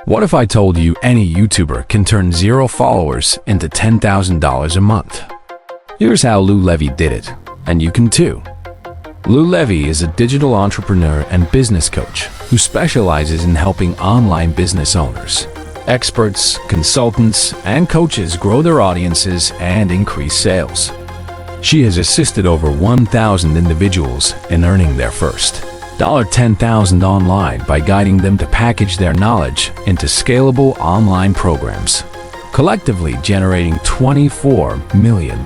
What if I told you any YouTuber can turn 0 followers into $10,000 a month? Here's how Lu Levy did it, and you can too. Lu Levy is a digital entrepreneur and business coach who specializes in helping online business owners, experts, consultants, and coaches grow their audiences and increase sales. She has assisted over 1,000 individuals in earning their first $10,000 online by guiding them to package their knowledge into scalable online programs, collectively generating $24 million.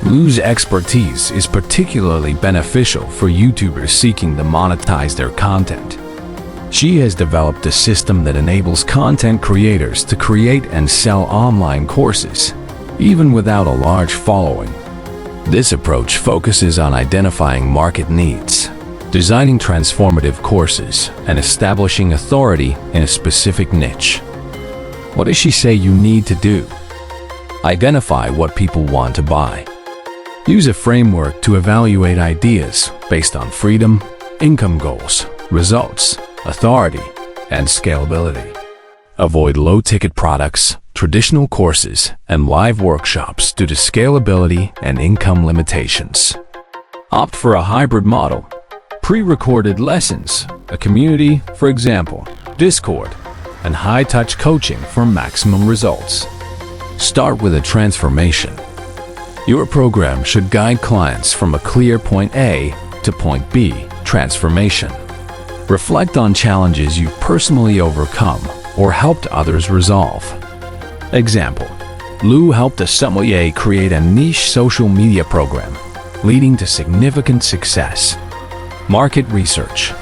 Lu's expertise is particularly beneficial for YouTubers seeking to monetize their content. She has developed a system that enables content creators to create and sell online courses, even without a large following. This approach focuses on identifying market needs, designing transformative courses, and establishing authority in a specific niche. What does she say you need to do? Identify what people want to buy. Use a framework to evaluate ideas based on freedom, income goals, results, authority, and scalability. Avoid low-ticket products, traditional courses, and live workshops due to scalability and income limitations. Opt for a hybrid model. Pre-recorded lessons, a community, for example, Discord, and high-touch coaching for maximum results. Start with a transformation. Your program should guide clients from a clear point A to point B transformation. Reflect on challenges you've personally overcome or helped others resolve. Example: Lu helped a sommelier create a niche social media program, leading to significant success. Market research.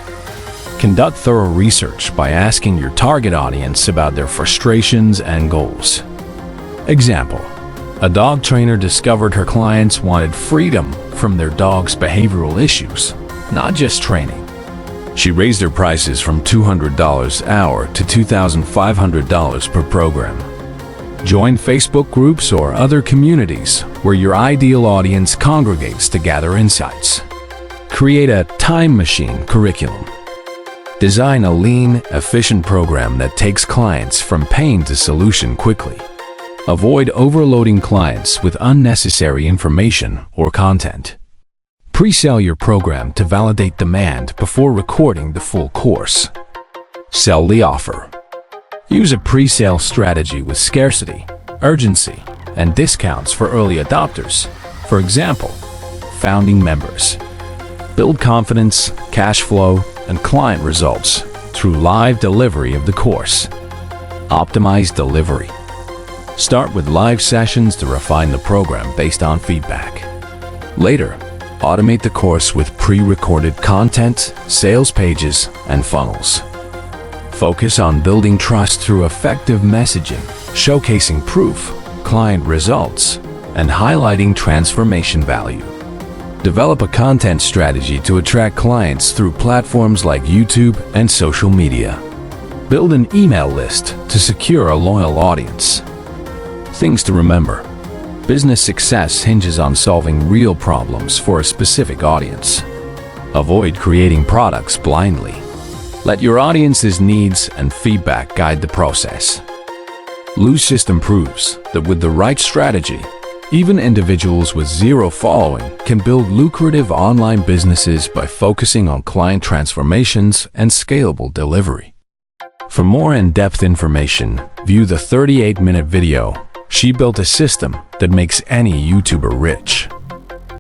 Conduct thorough research by asking your target audience about their frustrations and goals. Example: a dog trainer discovered her clients wanted freedom from their dog's behavioral issues, not just training. She raised her prices from $200 an hour to $2,500 per program. Join Facebook groups or other communities where your ideal audience congregates to gather insights. Create a time machine curriculum. Design a lean, efficient program that takes clients from pain to solution quickly. Avoid overloading clients with unnecessary information or content. Pre-sell your program to validate demand before recording the full course. Sell the offer. Use a pre-sale strategy with scarcity, urgency, and discounts for early adopters, for example, founding members. Build confidence, cash flow, and client results through live delivery of the course. Optimize delivery. Start with live sessions to refine the program based on feedback. Later, automate the course with pre-recorded content, sales pages, and funnels. Focus on building trust through effective messaging, showcasing proof, client results, and highlighting transformation value. Develop a content strategy to attract clients through platforms like YouTube and social media. Build an email list to secure a loyal audience. Things to remember: business success hinges on solving real problems for a specific audience. Avoid creating products blindly. Let your audience's needs and feedback guide the process. Lu's system proves that with the right strategy, even individuals with 0 following can build lucrative online businesses by focusing on client transformations and scalable delivery. For more in-depth information, view the 38-minute video. She built a system that makes any YouTuber rich.